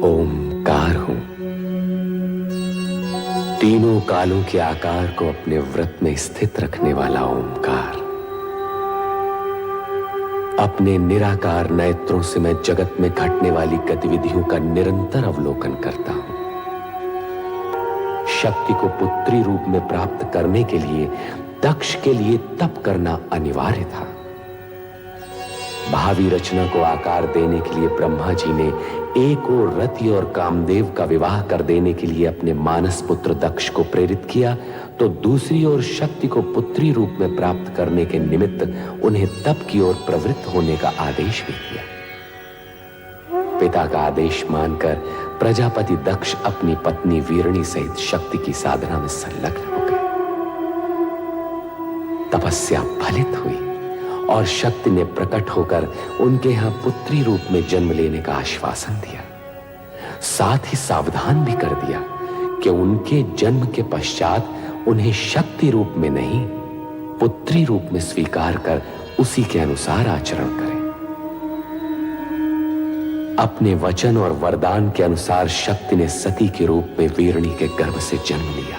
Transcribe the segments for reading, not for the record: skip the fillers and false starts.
ओमकार हूं, तीनों कालों के आकार को अपने व्रत में स्थित रखने वाला ओमकार। अपने निराकार नेत्रों से मैं जगत में घटने वाली गतिविधियों का निरंतर अवलोकन करता हूं। शक्ति को पुत्री रूप में प्राप्त करने के लिए दक्ष के लिए तप करना अनिवार्य था। भावी रचना को आकार देने के लिए ब्रह्मा जी ने एक ओर रति और कामदेव का विवाह कर देने के लिए अपने मानस पुत्र दक्ष को प्रेरित किया, तो दूसरी ओर शक्ति को पुत्री रूप में प्राप्त करने के निमित्त उन्हें तप की ओर प्रवृत्त होने का आदेश भी दिया। पिता का आदेश मानकर प्रजापति दक्ष अपनी पत्नी वीरणी सहित शक्ति की साधना में संलग्न हो गए। तपस्या फलित हुई और शक्ति ने प्रकट होकर उनके यहां पुत्री रूप में जन्म लेने का आश्वासन दिया। साथ ही सावधान भी कर दिया कि उनके जन्म के पश्चात उन्हें शक्ति रूप में नहीं, पुत्री रूप में स्वीकार कर उसी के अनुसार आचरण करें। अपने वचन और वरदान के अनुसार शक्ति ने सती के रूप में वीरणी के गर्भ से जन्म लिया।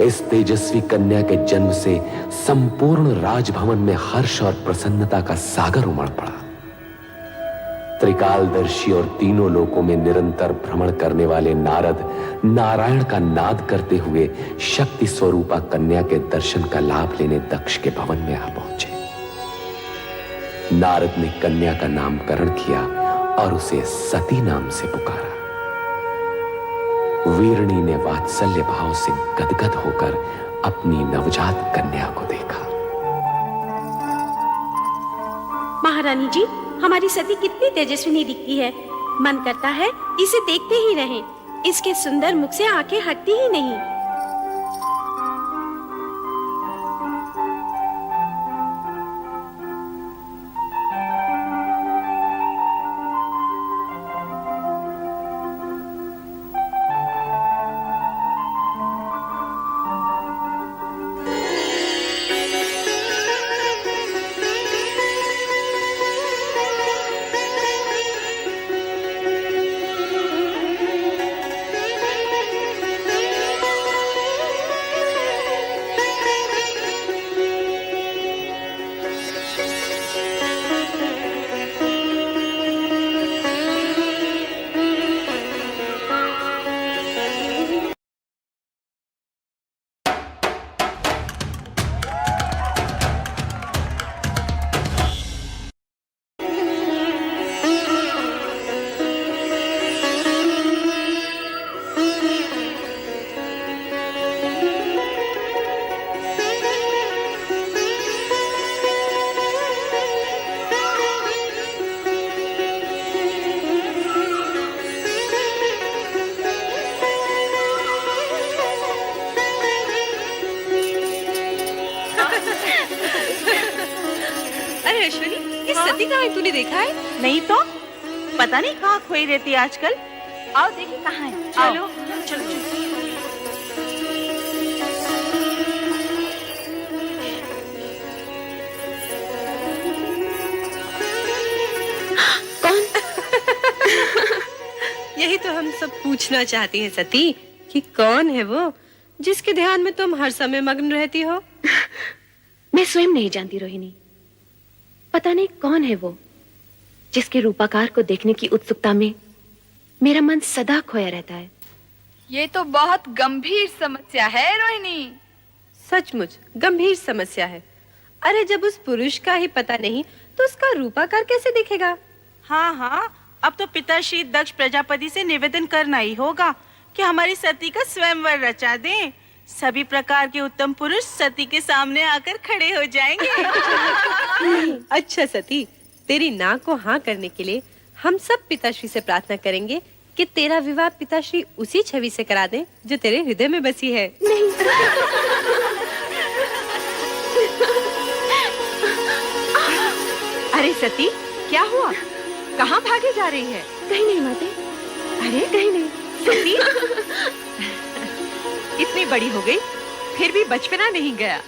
इस तेजस्वी कन्या के जन्म से संपूर्ण राजभवन में हर्ष और प्रसन्नता का सागर उमड़ पड़ा। त्रिकालदर्शी और तीनों लोकों में निरंतर भ्रमण करने वाले नारद नारायण का नाद करते हुए शक्ति स्वरूपा कन्या के दर्शन का लाभ लेने दक्ष के भवन में आ पहुंचे। नारद ने कन्या का नामकरण किया और उसे सती नाम से पुकारा। वीरणी ने वात्सल्य भाव से गदगद होकर अपनी नवजात कन्या को देखा। महारानी जी, हमारी सती कितनी तेजस्विनी दिखती है। मन करता है इसे देखते ही रहें। इसके सुंदर मुख से आंखें हटती ही नहीं। अश्विनी, ये सती कहाँ है? तूने देखा है? नहीं तो पता नहीं कहाँ खोई रहती है आजकल। आओ देखिए कहाँ है। चलो चलो चलो। कौन? यही तो हम सब पूछना चाहती हैं सती, कि कौन है वो जिसके ध्यान में तुम हर समय मग्न रहती हो? मैं स्वयं नहीं जानती रोहिणी। पता नहीं कौन है वो जिसके रूपाकार को देखने की उत्सुकता में मेरा मन सदा खोया रहता है। ये तो बहुत गंभीर समस्या है रोहिणी। सचमुच गंभीर समस्या है। अरे जब उस पुरुष का ही पता नहीं तो उसका रूपाकार कैसे दिखेगा? हाँ हाँ, अब तो पिताश्री दक्ष प्रजापति से निवेदन करना ही होगा कि हमारी सती का स्वयंवर रचा दें। सभी प्रकार के उत्तम पुरुष सती के सामने आकर खड़े हो जाएंगे। अच्छा सती, तेरी ना को हाँ करने के लिए हम सब पिताश्री से प्रार्थना करेंगे कि तेरा विवाह पिताश्री उसी छवि से करा दें जो तेरे हृदय में बसी है। नहीं। अरे सती, क्या हुआ? कहाँ भागे जा रही है? कहीं नहीं माते। अरे कहीं नहीं। सती, इतनी बड़ी हो गई फिर भी बचपना नहीं गया।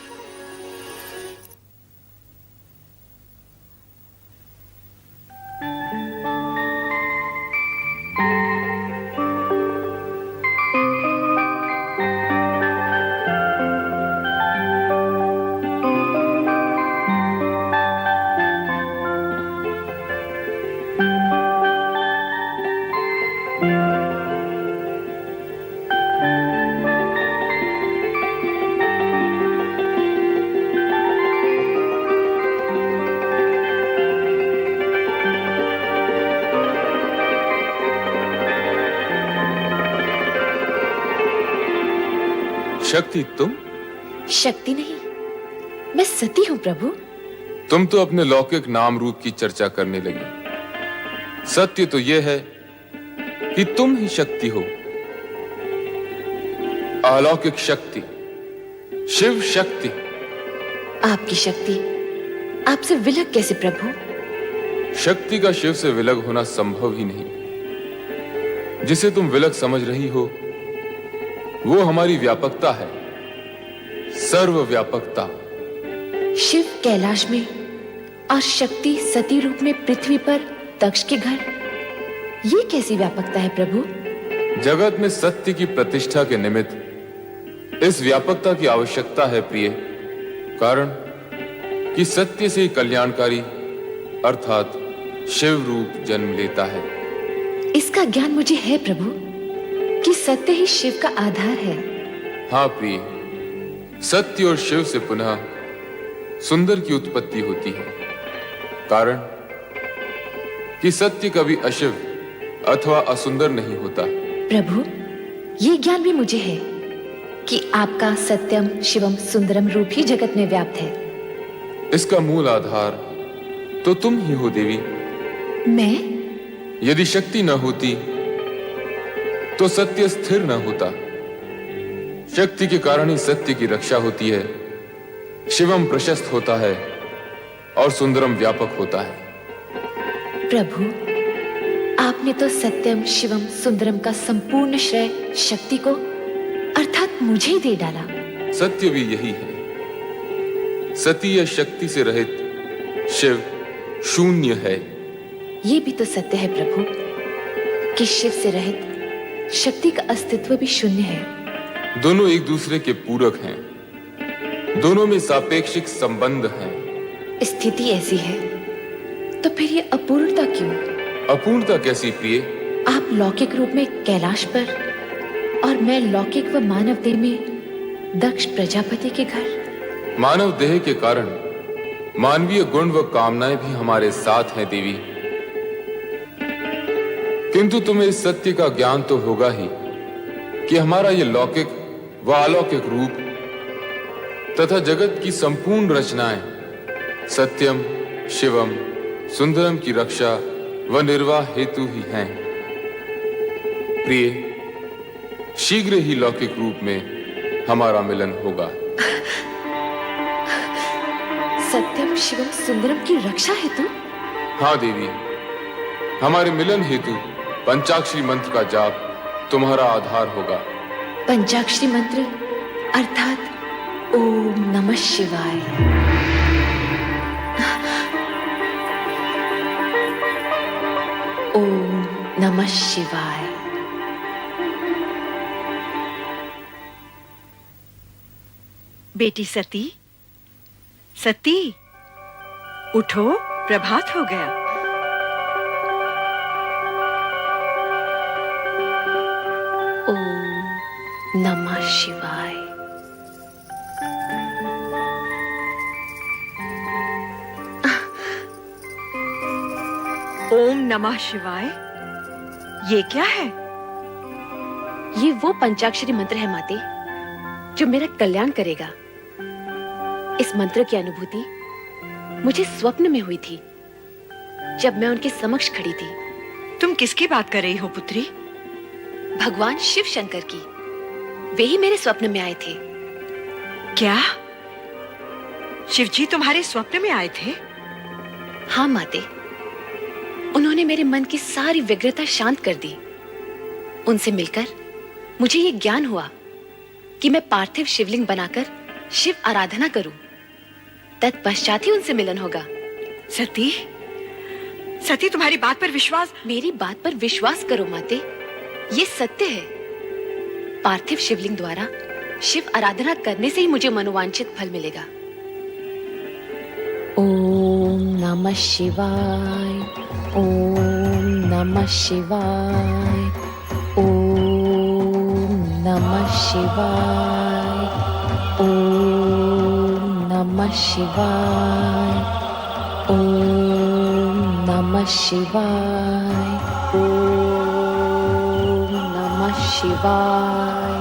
शक्ति तुम? शक्ति नहीं, मैं सती हूँ प्रभु। तुम तो अपने लौकिक नाम रूप की चर्चा करने लगी। सत्य तो यह है कि तुम ही शक्ति हो, अलौकिक शक्ति, शिव शक्ति। आपकी शक्ति आपसे विलग कैसे प्रभु? शक्ति का शिव से विलग होना संभव ही नहीं। जिसे तुम विलग समझ रही हो वो हमारी व्यापकता है, सर्वव्यापकता। शिव कैलाश में और शक्ति सती रूप में पृथ्वी पर दक्ष के घर, ये कैसी व्यापकता है प्रभु? जगत में सत्य की प्रतिष्ठा के निमित्त इस व्यापकता की आवश्यकता है प्रिय। कारण कि सत्य से कल्याणकारी अर्थात शिव रूप जन्म लेता है। इसका ज्ञान मुझे है प्रभु कि सत्य ही शिव का आधार है। हाँ प्रिय, सत्य और शिव से पुनः सुंदर की उत्पत्ति होती है। कारण कि सत्य कभी अशिव अथवा असुंदर नहीं होता। प्रभु, ये ज्ञान भी मुझे है कि आपका सत्यम शिवम सुंदरम रूप ही जगत में व्याप्त है। इसका मूल आधार तो तुम ही हो देवी। मैं? यदि शक्ति न होती तो सत्य स्थिर न होता। शक्ति के कारण ही सत्य की रक्षा होती है, शिवम प्रशस्त होता है और सुंदरम व्यापक होता है। प्रभु, आपने तो सत्यम शिवम सुंदरम का संपूर्ण श्रेय शक्ति को अर्थात मुझे ही दे डाला। सत्य भी यही है। सती या शक्ति से रहित शिव शून्य है। ये भी तो सत्य है प्रभु कि शिव से रहित शक्ति का अस्तित्व भी शून्य है। दोनों एक दूसरे के पूरक हैं। दोनों में सापेक्षिक संबंध हैं। स्थिति ऐसी है तो फिर ये अपूर्णता क्यों? अपूर्णता कैसी प्रिय? आप लौकिक रूप में कैलाश पर और मैं लौकिक व मानव देह में दक्ष प्रजापति के घर। मानव देह के कारण मानवीय गुण व कामनाएं भी हमारे साथ हैं देवी। किंतु तुम्हें इस सत्य का ज्ञान तो होगा ही कि हमारा यह लौकिक व अलौकिक रूप तथा जगत की संपूर्ण रचनाएं सत्यम शिवम सुंदरम की रक्षा व निर्वाह हेतु ही हैं। प्रिय, शीघ्र ही लौकिक रूप में हमारा मिलन होगा। सत्यम शिवम सुंदरम की रक्षा हेतु? हाँ देवी, हमारे मिलन हेतु पंचाक्षरी मंत्र का जाप तुम्हारा आधार होगा। पंचाक्षरी मंत्र अर्थात ओम नमः शिवाय। ओम नमः शिवाय। बेटी सती, सती उठो, प्रभात हो गया। ओम नमः शिवाय। ओम नमः शिवाय, ये क्या है? ये वो पंचाक्षरी मंत्र है माते जो मेरा कल्याण करेगा। इस मंत्र की अनुभूति मुझे स्वप्न में हुई थी जब मैं उनके समक्ष खड़ी थी। तुम किसकी बात कर रही हो पुत्री? भगवान शिव शंकर की। वे ही मेरे स्वप्न में आए थे। क्या शिवजी तुम्हारे स्वप्न में आए थे? हाँ माते, उन्होंने मेरे मन की सारी व्यग्रता शांत कर दी। उनसे मिलकर मुझे ये ज्ञान हुआ कि मैं पार्थिव शिवलिंग बनाकर शिव आराधना करूं। तत्पश्चात ही उनसे मिलन होगा। सती, सती तुम्हारी बात पर विश्वास? मेरी बात पर विश्वास करो माते, ये सत्य है। पार्थिव शिवलिंग द्वारा शिव आराधना करने से ही मुझे मनोवांछित फल मिलेगा। ओम नमः शिवाय। ओम नमः शिवाय। ओम नमः शिवाय। ओम नमः शिवाय। ओम नमः शिवाय। ओम नमः शिवाय।